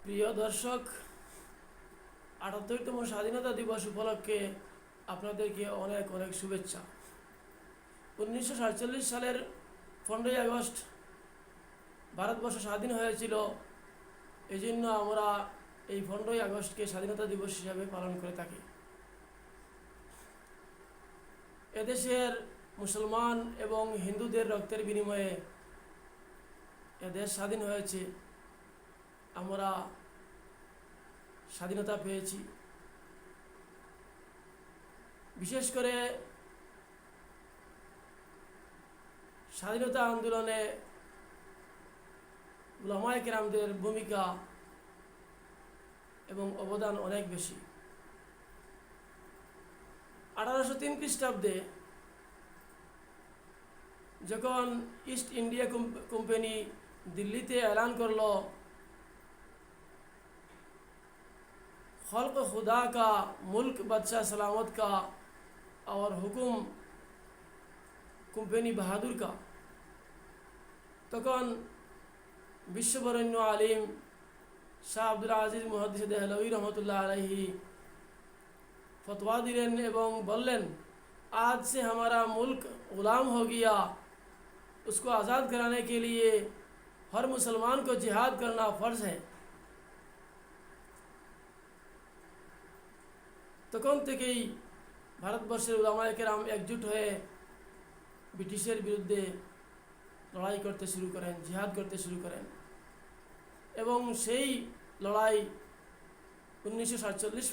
প্রিয় দর্শক, ৭৮তম স্বাধীনতা দিবস উপলক্ষে আপনাদেরকে অনেক অনেক শুভেচ্ছা। ১৯৪৭ সালের ১৫ই আগস্ট ভারতবর্ষ স্বাধীন হয়েছিল। এই জন্য আমরা এই ১৫ই আগস্টকে স্বাধীনতা দিবস হিসাবে পালন করে থাকি। এদেশের মুসলমান এবং হিন্দুদের রক্তের বিনিময়ে এদেশ স্বাধীন হয়েছে, আমরা স্বাধীনতা পেয়েছি। বিশেষ করে স্বাধীনতা আন্দোলনে উলামায়ে কেরামদের ভূমিকা এবং অবদান অনেক বেশি। ১৮০৩ খ্রিস্টাব্দে যখন ইস্ট ইন্ডিয়া কোম্পানি দিল্লিতে এলান করল, खल्क खुदा का मुल्क बादशाह सलामत का और हुकुम কোম্পানি বাহাদুর का, তখন বিশ্ববরেণ্য আলিম শাহ আব্দুল আজিজ মুহাদ্দিস দেহলভী রহমতুল্লাহ আলাইহি फतवा दिलेन एवं बोलें, आज से हमारा मुल्क ग़ुलाम हो गया, उसको आज़ाद कराने के लिए हर मुसलमान को जिहाद करना फ़र्ज़ है। তখন থেকেই ভারতবর্ষের উলামায়ে কেরাম একজুট হয়ে ব্রিটিশের বিরুদ্ধে লড়াই করতে শুরু করেন, জিহাদ করতে শুরু করেন এবং সেই লড়াই ১৯৪৭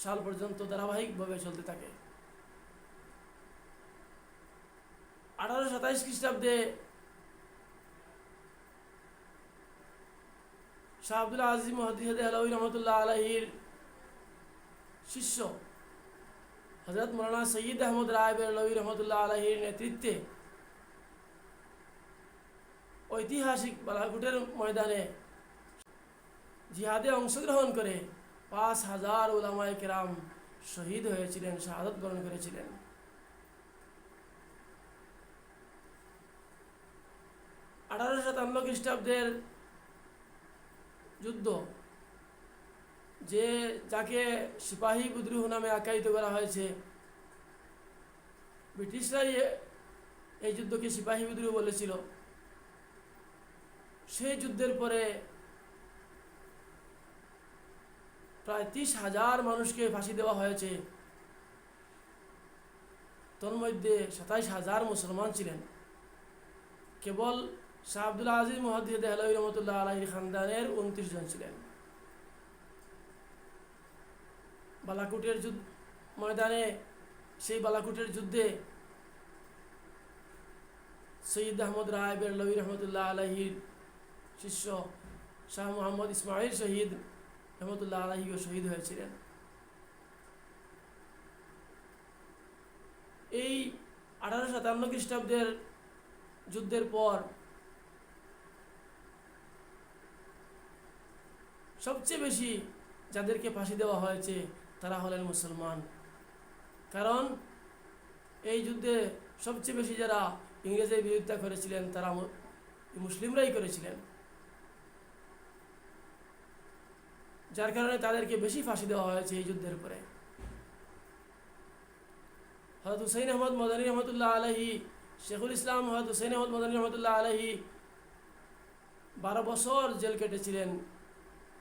সাল পর্যন্ত ধারাবাহিকভাবে চলতে থাকে। ১৮২৭ খ্রিস্টাব্দে শাহ আব্দুল আজিজ মুহাদ্দিস দেহলভী রহমতুল্লাহ আলাইহির শিষ্য হযরত মৌলানা সৈয়দ আহমদ রায় বেরলভী রহমতুল্লাহ আলাইহির নেতৃত্বে ঐতিহাসিক বালাকোটের ময়দানে জিহাদে অংশগ্রহণ করে ৫,০০০ উলামায়ে কেরাম শহীদ হয়েছিলেন, শাহাদত বরণ করেছিলেন। আঠারোশো খ্রিস্টাব্দের যুদ্ধ, যাকে সিপাহী বিদ্রোহ নামে আখ্যায়িত করা হয়েছে, ব্রিটিশরাই এই যুদ্ধকে সিপাহী বিদ্রোহ বলেছিল। সেই যুদ্ধের পরে প্রায় ৩০,০০০ মানুষকে ফাঁসি দেওয়া হয়েছে। তন্মধ্যে ২৭,০০০ মুসলমান ছিলেন। কেবল শাহ আব্দুল আজিজ মুহাদ্দিস দেহলভী রহমতুল্লাহ আলাইহির খানদানের ২৯ জন ছিলেন। বালাকোটের ময়দানে, সেই বালাকোটের যুদ্ধে সৈয়দ আহমদ রায় বেরলভী রহমতুল্লাহ আলাইহির শিষ্য শাহ মোহাম্মদ ইসমাইল শহীদ রহমতুল্লাহ আলাইহিও শহীদ হয়েছিলেন। এই ১৮৫৭ খ্রিস্টাব্দের যুদ্ধের পর সবচেয়ে বেশি যাদেরকে ফাঁসি দেওয়া হয়েছে তারা হলেন মুসলমান। কারণ এই যুদ্ধে সবচেয়ে বেশি যারা ইংরেজের বিরোধিতা করেছিলেন তারা মুসলিমরাই করেছিলেন, যার কারণে তাদেরকে বেশি ফাঁসি দেওয়া হয়েছে এই যুদ্ধের পরে। হযরত হুসাইন আহমদ মদনী রহমতুল্লাহ আলাইহি, শেখুল ইসলাম হযরত হুসাইন আহমদ মদনী রহমতুল্লাহ আলাইহি ১২ বছর জেল কেটেছিলেন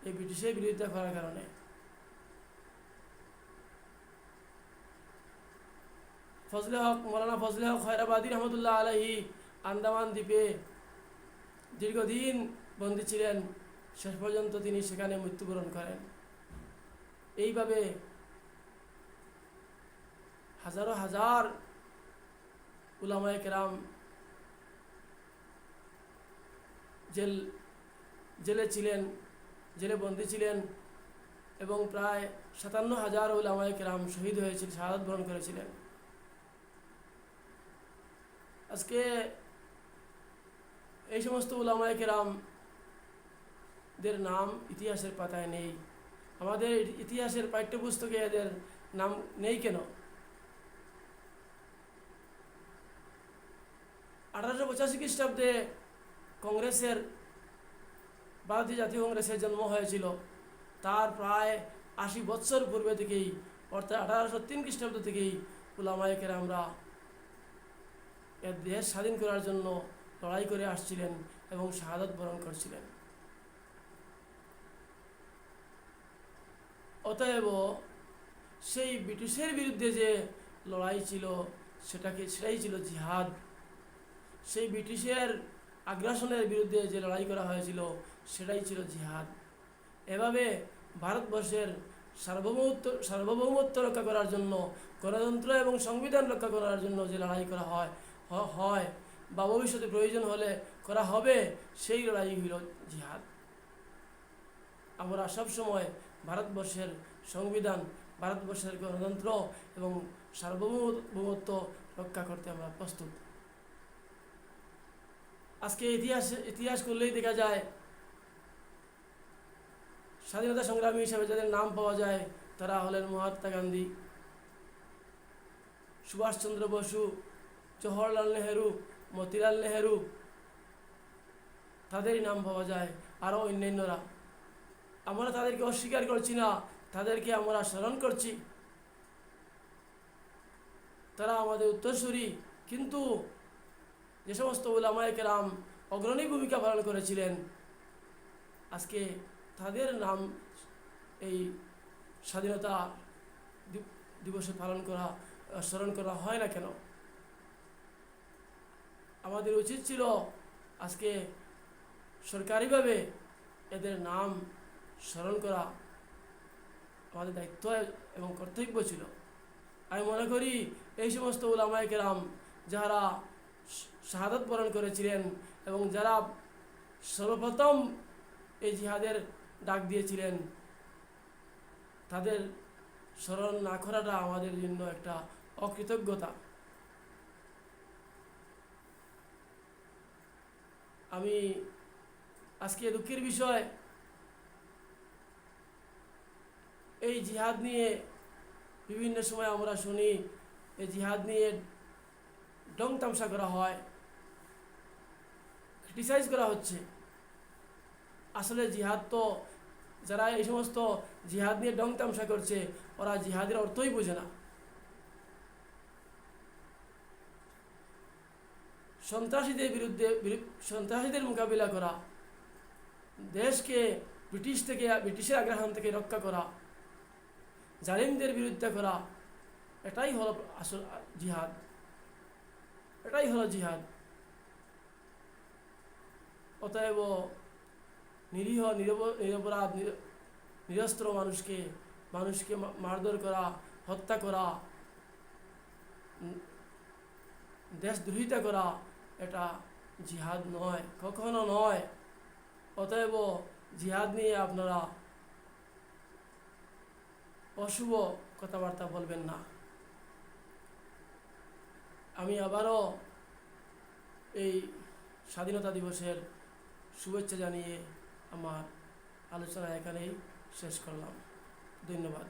এই ব্রিটিশের বিরোধিতা করার কারণে। মৌলানা ফজলে হক খয়রাবাদী রহমতুল্লাহ আলাইহি আন্দামান দ্বীপে দীর্ঘদিন বন্দী ছিলেন, শেষ পর্যন্ত তিনি সেখানে মৃত্যুবরণ করেন। এইভাবে হাজারো হাজার উলামায়ে কেরাম জেলে ছিলেন, জেলে বন্দী ছিলেন এবং প্রায় ৫৭,০০০ উলামায়ে কেরাম শহীদ হয়েছিল, শাহাদাত বরণ করেছিলেন। আজকে এই সমস্ত উলামায়ে কেরামদের নাম ইতিহাসের পাতায় নেই। আমাদের ইতিহাসের পাঠ্যপুস্তকে এদের নাম নেই কেন? ১৮৮৫ খ্রিস্টাব্দে কংগ্রেসের ভারতীয় জাতীয় কংগ্রেসের জন্ম হয়েছিল তার প্রায় 80 বৎসর পূর্বে থেকেই, অর্থাৎ 1803 খ্রিস্টাব্দ থেকেই উলামায়ে কেরামরা এর দেশ স্বাধীন করার জন্য লড়াই করে আসছিলেন এবং শাহাদাত বরণ করছিলেন। অতএব সেই ব্রিটিশের বিরুদ্ধে যে লড়াই ছিল সেটাই ছিল জিহাদ। সেই ব্রিটিশের আগ্রাসনের বিরুদ্ধে যে লড়াই করা হয়েছিল সেটাই ছিল জিহাদ। এভাবে ভারতবর্ষের সার্বভৌমত্ব রক্ষা করার জন্য, গণতন্ত্র এবং সংবিধান রক্ষা করার জন্য যে লড়াই করা হয় বা ভবিষ্যতে প্রয়োজন হলে করা হবে, সেই লড়াই হইল জিহাদ। আমরা সবসময় ভারতবর্ষের সংবিধান, ভারতবর্ষের গণতন্ত্র এবং সার্বভৌমত্ব রক্ষা করতে আমরা প্রস্তুত। আজকে ইতিহাস করলেই দেখা যায় স্বাধীনতা সংগ্রামী হিসেবে যাদের নাম পাওয়া যায় তারা হলেন মহাত্মা গান্ধী, সুভাষচন্দ্র বসু, জওহরলাল নেহেরু, মতিলাল নেহেরু, তাদেরই নাম পাওয়া যায়, আরও অন্যান্যরা। আমরা তাদেরকে অস্বীকার করছি না, তাদেরকে আমরা স্মরণ করছি। তারা আমাদের উত্তরসূরি, কিন্তু যে সমস্ত উলামায়ে কেরাম অগ্রণী ভূমিকা পালন করেছিলেন, আজকে তাদের নাম এই স্বাধীনতা দিবসে স্মরণ করা হয় না কেন? আমাদের উচিত ছিল আজকে সরকারিভাবে এদের নাম স্মরণ করা, আমাদের দায়িত্ব এবং কর্তব্য ছিল। আমি মনে করি এই সমস্ত উলামায়ে কেরাম যারা শাহাদাত বরণ করেছিলেন এবং যারা সর্বপ্রথম এই জিহাদের ডাক দিয়েছিলেন, তাদের স্মরণ না করাটা আমাদের জন্য একটা অকৃতজ্ঞতা। আমি আজকে দুঃখের বিষয়, এই জিহাদ নিয়ে বিভিন্ন সময় আমরা শুনি এই জিহাদ নিয়ে ঢং তামসা করা হয়, ক্রিটিসাইজ করা হচ্ছে। আসলে জিহাদ তো, যারা এই সমস্ত জিহাদ নিয়ে ঢং তামসা করছে ওরা জিহাদের অর্থই বোঝে না। সন্ত্রাসীদের মোকাবিলা করা, দেশকে ব্রিটিশের আগ্রাসন থেকে রক্ষা করা, জালিমদের বিরুদ্ধে করা, এটাই হলো আসল জিহাদ, এটাই হলো জিহাদ। অতএব নিরীহ নিরপরাধ নিরস্ত্র মানুষকে মারধর করা, হত্যা করা, দেশদ্রোহিতা করা, এটা জিহাদ নয়, কখনো নয়। অতএব জিহাদ নিয়ে আপনারা অশুভ কথাবার্তা বলবেন না। আমি আবারও এই স্বাধীনতা দিবসের শুভেচ্ছা জানিয়ে আমার আলোচনা এখানেই শেষ করলাম। ধন্যবাদ।